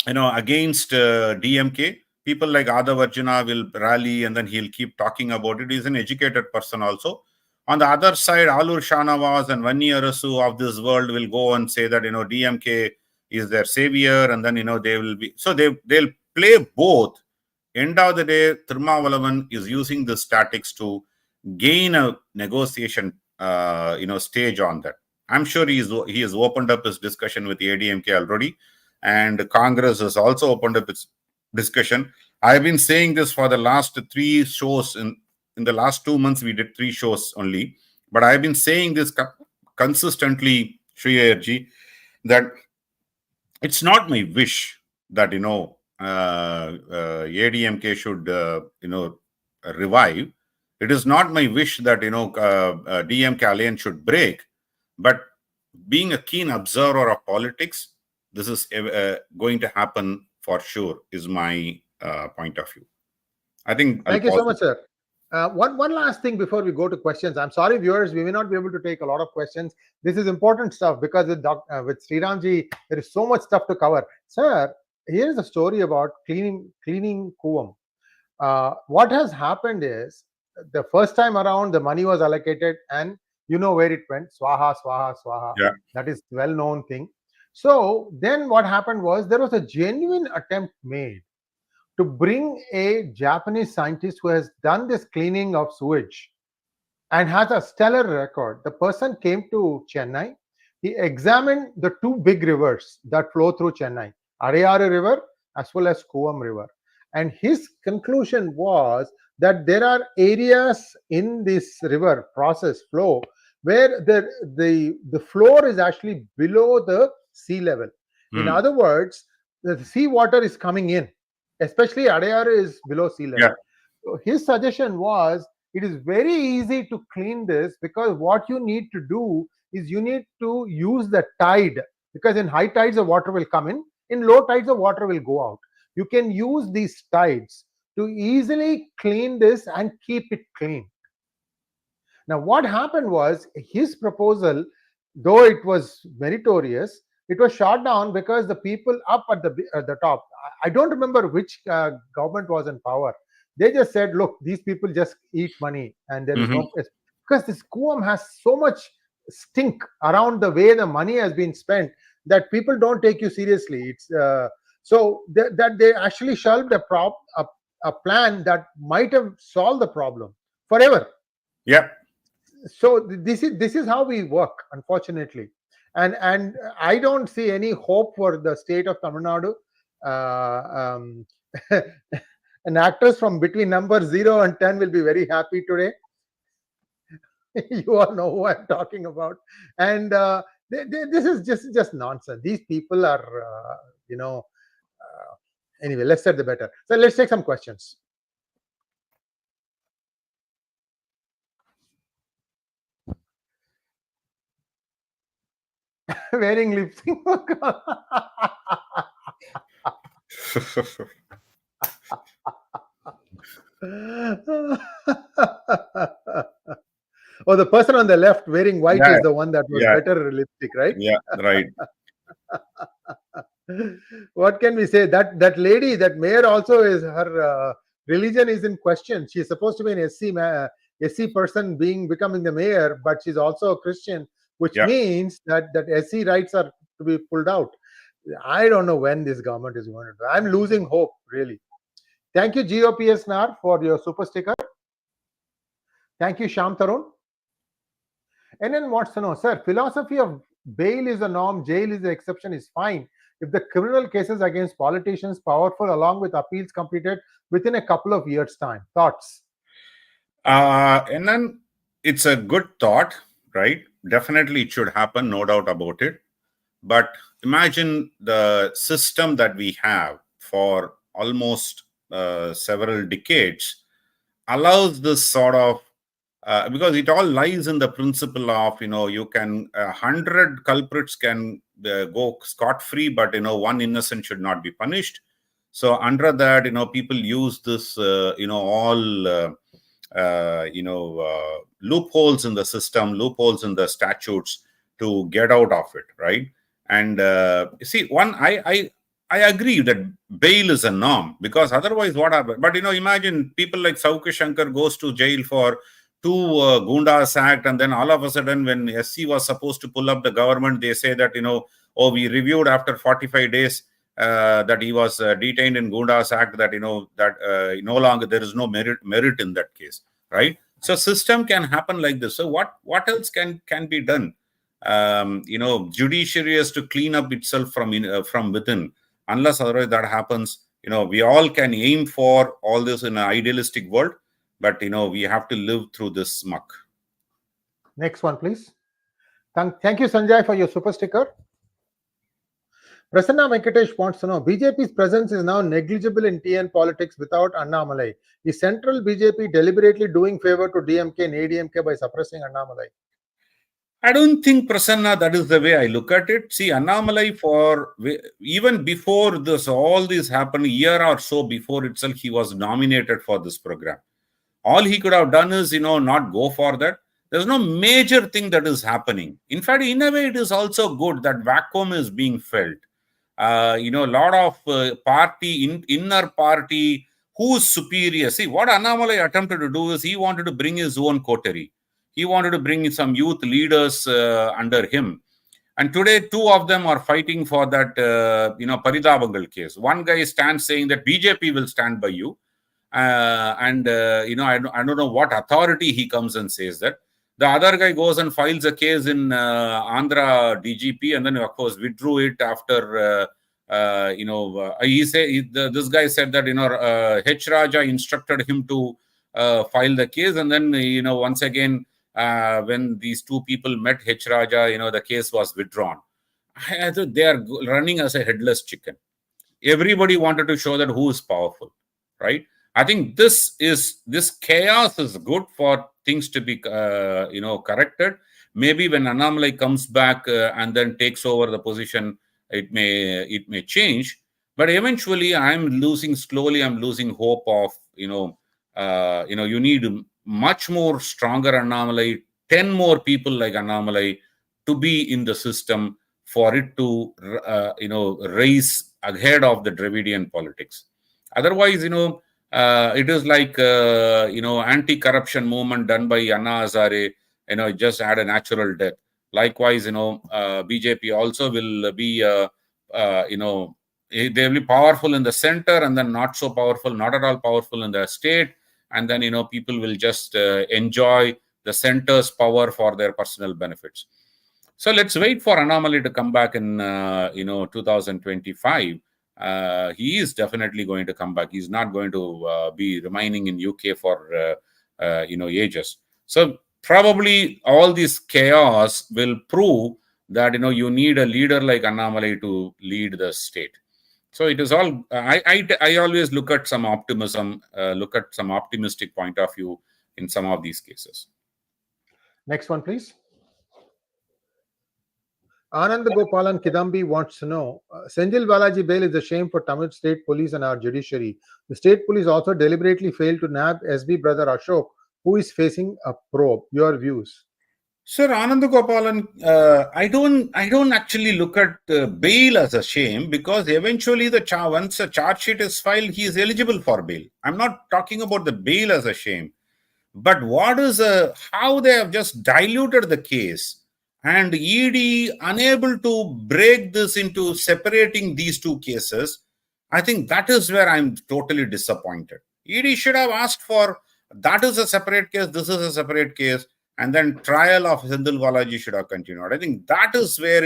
Speaker 2: against DMK. People like Aadhav Arjuna will rally and then he'll keep talking about it. He's an educated person also. On the other side, Alur Shanawaz and Vanni Arasu of this world will go and say that, DMK is their savior, and then, they will be... So they'll play both. End of the day, Thirumavalavan is using the statics to gain a negotiation, stage on that. I'm sure he has opened up his discussion with the ADMK already, and Congress has also opened up its discussion. I've been saying this for the last 3 shows. In the last 2 months, we did 3 shows only. But I've been saying this consistently, Sri Ayerji, that it's not my wish that, ADMK should, revive. It is not my wish that, DMK alliance should break. But being a keen observer of politics, this is going to happen for sure, is my point of view. I think I'll
Speaker 1: Thank you
Speaker 2: pause
Speaker 1: so much, sir. One last thing before we go to questions. I'm sorry, viewers, we may not be able to take a lot of questions. This is important stuff because with Sriramji, there is so much stuff to cover. Sir, here is a story about cleaning Kuvam. What has happened is the first time around, the money was allocated, and you know where it went. Swaha, swaha, swaha.
Speaker 2: Yeah.
Speaker 1: That is well-known thing. So then what happened was there was a genuine attempt made to bring a Japanese scientist who has done this cleaning of sewage and has a stellar record. The person came to Chennai. He examined the 2 big rivers that flow through Chennai, Arayaru River as well as Kuvam River. And his conclusion was that there are areas in this river process flow where the floor is actually below the sea level. In other words, the sea water is coming in, especially Adayaru is below sea level.
Speaker 2: Yeah.
Speaker 1: So his suggestion was, it is very easy to clean this because what you need to do is you need to use the tide, because in high tides the water will come in low tides the water will go out. You can use these tides to easily clean this and keep it clean. Now what happened was, his proposal, though it was meritorious, it was shot down because the people up at the top, I don't remember which government was in power. They just said, look, these people just eat money and there is no, because this Kuam has so much stink around the way the money has been spent that people don't take you seriously. It's so that they actually shelved a plan that might have solved the problem forever.
Speaker 2: Yeah.
Speaker 1: So this is how we work, unfortunately, and I don't see any hope for the state of Tamil Nadu. An actress from between number 0 and 10 will be very happy today. You all know who I'm talking about, and this is just nonsense. These people are, anyway. Let's set the better. So let's take some questions. Wearing lipstick. Oh, the person on the left wearing white is the one that was better lipstick, right?
Speaker 2: Yeah, right.
Speaker 1: What can we say? That lady, that mayor, also is, her religion is in question. She's supposed to be an SC person becoming the mayor, but she's also a Christian, which means that SC rights are to be pulled out. I don't know when this government is going to do. I'm losing hope, really. Thank you, GOPSNR, for your super sticker. Thank you, Sham Tarun. And then wants to know, sir, philosophy of bail is a norm, jail is the exception, is fine if the criminal cases against politicians powerful along with appeals completed within a couple of years' time. Thoughts?
Speaker 2: And then it's a good thought, right? Definitely it should happen, no doubt about it. But imagine the system that we have for almost several decades allows this sort of, because it all lies in the principle of, you can, 100 culprits can go scot-free, but, one innocent should not be punished. So under that, people use this, all, loopholes in the system, loopholes in the statutes to get out of it, right? And see, I agree that bail is a norm, because otherwise what happens? But, imagine people like Saukya Shankar goes to jail for 2 Gundas Act, and then all of a sudden when SC was supposed to pull up the government, they say that, we reviewed after 45 days that he was detained in Gundas Act, that, no longer there is no merit in that case, right? So system can happen like this. So what else can be done? judiciary has to clean up itself from within. Unless otherwise that happens, we all can aim for all this in an idealistic world, but we have to live through this muck.
Speaker 1: Next one, please. Thank you, Sanjay, for your super sticker. Prasanna Venkatesh wants to know, BJP's presence is now negligible in TN politics without Annamalai. Is central BJP deliberately doing favor to DMK and ADMK by suppressing Annamalai?
Speaker 2: I don't think, Prasanna, that is the way I look at it. See, Annamalai, even before all this happened, a year or so before itself, he was nominated for this program. All he could have done is, not go for that. There's no major thing that is happening. In fact, in a way, it is also good that vacuum is being felt. A lot of inner party, who's superior. See, what Annamalai attempted to do is he wanted to bring his own coterie. He wanted to bring some youth leaders under him. And today, two of them are fighting for that, Paridabangal case. One guy stands saying that BJP will stand by you. I don't know what authority he comes and says that. The other guy goes and files a case in Andhra DGP, and then, of course, withdrew it after, this guy said that, H. Raja instructed him to file the case. And then, once again, when these two people met H. Raja, the case was withdrawn. They are running as a headless chicken. Everybody wanted to show that who is powerful, right? I think this chaos is good for things to be, corrected. Maybe when Annamalai comes back and then takes over the position, it may change. But eventually, I'm losing hope of, you need much more stronger Annamalai, 10 more people like Annamalai to be in the system for it to, rise ahead of the Dravidian politics. Otherwise, it is like, anti-corruption movement done by Anna Hazare, it just had a natural death. Likewise, BJP also will be, they will be powerful in the center and then not so powerful, not at all powerful in the state. And then, people will just enjoy the center's power for their personal benefits. So let's wait for Annamalai to come back in, 2025. He is definitely going to come back. He's not going to be remaining in UK for, ages. So probably all this chaos will prove that, you need a leader like Annamalai to lead the state. So it is all, I always look at some optimism, look at some optimistic point of view in some of these cases.
Speaker 1: Next one, please. Anand Gopalan Kidambi wants to know, Senthil Balaji bail is a shame for Tamil State Police and our judiciary. The State Police also deliberately failed to nab SB brother Ashok, who is facing a probe. Your views?
Speaker 2: Sir, Anand Gopalan, I don't actually look at bail as a shame, because eventually once a charge sheet is filed, he is eligible for bail. I'm not talking about the bail as a shame, but how they have just diluted the case, and ED unable to break this into separating these two cases. I think that is where I'm totally disappointed. ED should have asked for, that is a separate case, this is a separate case, and then trial of Senthilbalaji should have continued. I think that is where,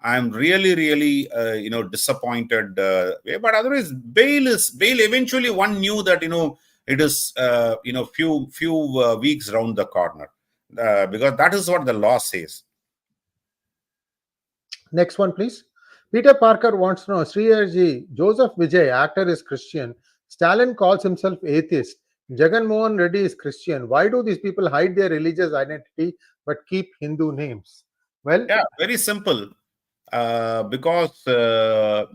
Speaker 2: I'm really, really, disappointed. But otherwise, bail. Eventually, one knew that, it is, few weeks round the corner, because that is what the law says.
Speaker 1: Next one, please. Peter Parker wants to know, Sriharji, Joseph Vijay, actor, is Christian. Stalin calls himself atheist. Jagan Mohan Reddy is Christian. Why do these people hide their religious identity but keep Hindu names? Well,
Speaker 2: yeah, very simple. Because, at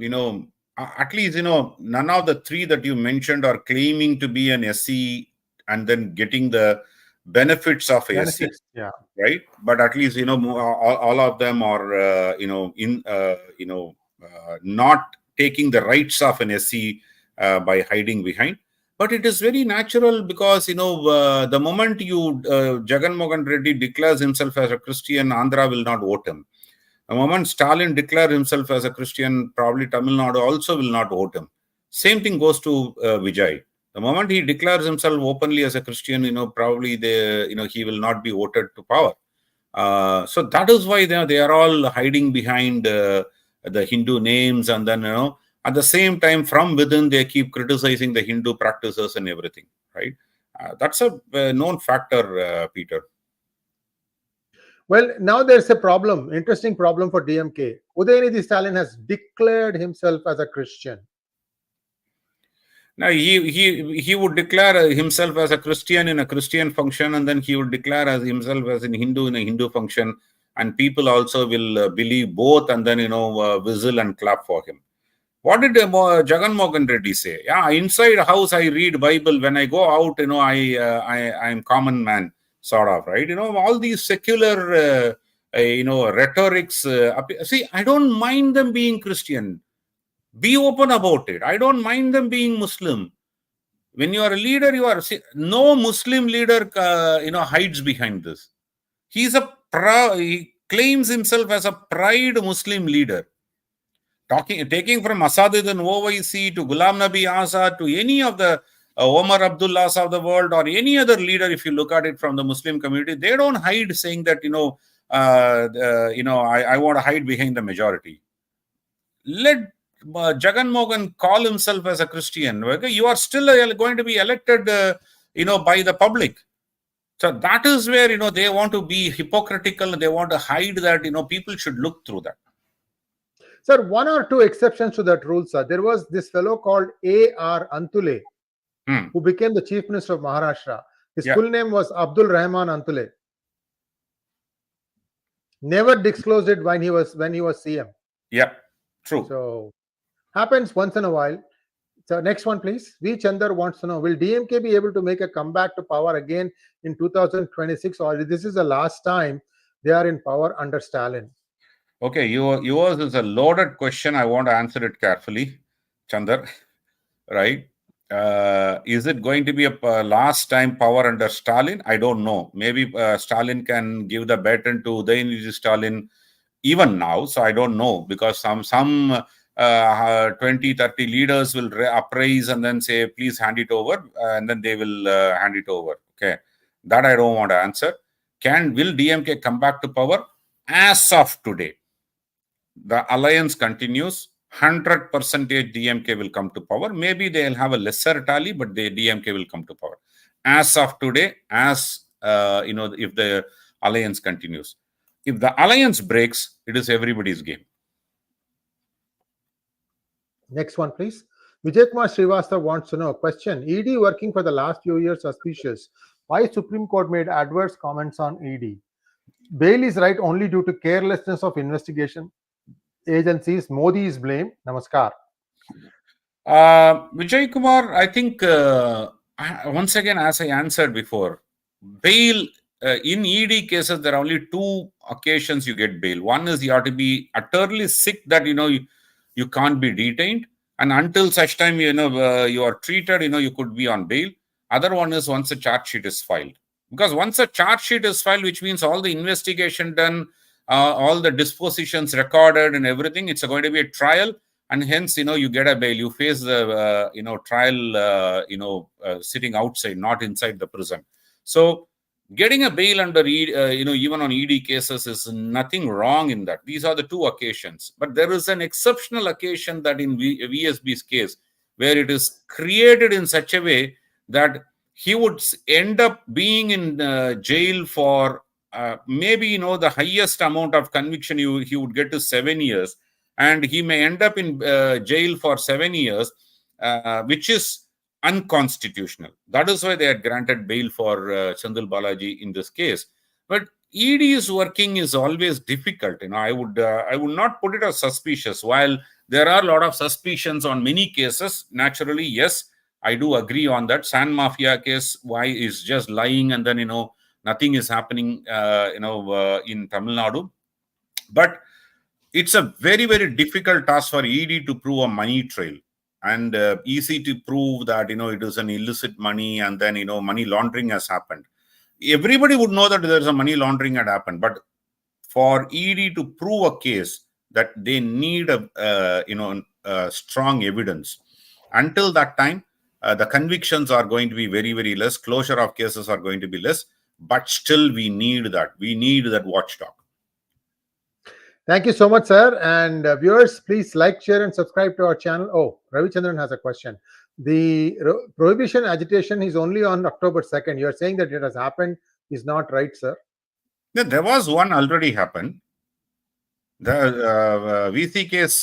Speaker 2: least, none of the three that you mentioned are claiming to be an SC and then getting the benefits of SC.
Speaker 1: Yeah.
Speaker 2: Right. But at least, all of them are, not taking the rights of an SC by hiding behind. But it is very natural, because, the moment Jagan Mohan Reddy declares himself as a Christian, Andhra will not vote him. The moment Stalin declares himself as a Christian, probably Tamil Nadu also will not vote him. Same thing goes to Vijay. The moment he declares himself openly as a Christian, probably he will not be voted to power. So that is why they are all hiding behind the Hindu names, and then at the same time from within they keep criticizing the Hindu practices and everything, right? That's a known factor, Peter.
Speaker 1: Well, now there's a problem, interesting problem for DMK. Udayanithi Stalin has declared himself as a Christian.
Speaker 2: Now he would declare himself as a Christian in a Christian function, and then he would declare as himself as a Hindu in a Hindu function, and people also will believe both, and then whistle and clap for him. What did Jagan Mohan Reddy say? Yeah, inside house I read Bible. When I go out, I'm common man, sort of, right? All these secular, rhetorics. See, I don't mind them being Christian. Be open about it. I don't mind them being Muslim. When you are a leader, no Muslim leader, hides behind this. He claims himself as a pride Muslim leader. Taking from Asaduddin Owaisi to Ghulam Nabi Azad to any of the Omar Abdullahs of the world, or any other leader, if you look at it from the Muslim community, they don't hide saying that I want to hide behind the majority. Let Jagan Mohan call himself as a Christian. Okay? You are still going to be elected, by the public. So that is where they want to be hypocritical. They want to hide that. People should look through that.
Speaker 1: Sir, one or two exceptions to that rule, sir. There was this fellow called A.R. Antule, who became the Chief Minister of Maharashtra. His full name was Abdul Rahman Antule. Never disclosed it when he was CM.
Speaker 2: Yeah, true.
Speaker 1: So happens once in a while. So next one, please. V Chandar wants to know: will DMK be able to make a comeback to power again in 2026, or this is the last time they are in power under Stalin?
Speaker 2: Okay, yours is a loaded question. I want to answer it carefully, Chandar. Right? Is it going to be a last time power under Stalin? I don't know. Maybe Stalin can give the baton to Udayanithi Stalin even now. So I don't know, because some 20, 30 leaders will uprise and then say, please hand it over, and then they will hand it over. Okay, that I don't want to answer. Will DMK come back to power? As of today, the alliance continues. 100% DMK will come to power. Maybe they'll have a lesser tally, but the DMK will come to power. As of today, if the alliance continues. If the alliance breaks, it is everybody's game.
Speaker 1: Next one, please. Vijay Kumar Srivastava wants to know, question: ED working for the last few years suspicious. Why Supreme Court made adverse comments on ED? Bail is right only due to carelessness of investigation agencies. Modi is blamed. Namaskar.
Speaker 2: Vijay Kumar, I think once again, as I answered before, bail in ED cases, there are only two occasions you get bail. One is you have to be utterly sick that you can't be detained, and until such time you are treated, you could be on bail. Other one is once a charge sheet is filed, because once a charge sheet is filed, which means all the investigation done, all the dispositions recorded and everything, it's going to be a trial, and hence you get a bail. You face the trial sitting outside, not inside the prison. So getting a bail under even on ED cases is nothing wrong in that. These are the two occasions. But there is an exceptional occasion that in VSB's case, where it is created in such a way that he would end up being in jail for maybe the highest amount of conviction he would get is 7 years, and he may end up in jail for 7 years, which is unconstitutional. That is why they had granted bail for Senthil Balaji in this case. But ED's working is always difficult. I would not put it as suspicious. While there are a lot of suspicions on many cases, naturally, yes, I do agree on that. Sand Mafia case, why is just lying, and then nothing is happening in Tamil Nadu. But it's a very, very difficult task for ED to prove a money trail, and easy to prove that it is an illicit money, and then money laundering has happened. Everybody would know that there's a money laundering had happened, but for ED to prove a case, that they need a strong evidence. Until that time, the convictions are going to be very, very less. Closure of cases are going to be less. but still we need that. We need that watchdog.
Speaker 1: Thank you so much, sir. And viewers, please like, share, and subscribe to our channel. Oh, Ravichandran has a question. The prohibition agitation is only on October 2nd. You are saying that it has happened is not right, sir?
Speaker 2: Yeah, there was one already happened. The VCK's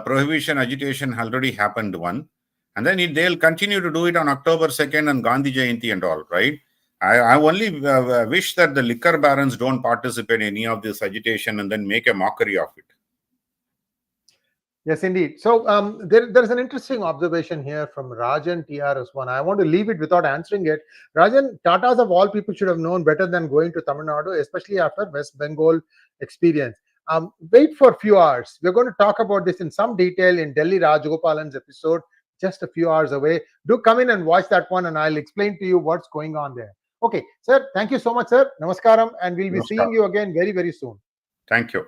Speaker 2: prohibition agitation already happened one. And then they'll continue to do it on October 2nd and Gandhi Jayanti and all, right? I only wish that the liquor barons don't participate in any of this agitation and then make a mockery of it.
Speaker 1: Yes, indeed. So there's an interesting observation here from Rajan TRS1. I want to leave it without answering it. Rajan, Tatas of all people should have known better than going to Tamil Nadu, especially after West Bengal experience. Wait for a few hours. We're going to talk about this in some detail in Delhi Rajgopalan's episode, just a few hours away. Do come in and watch that one, and I'll explain to you what's going on there. Okay, sir, thank you so much, sir. Namaskaram, and we'll be seeing you again very, very soon.
Speaker 2: Thank you.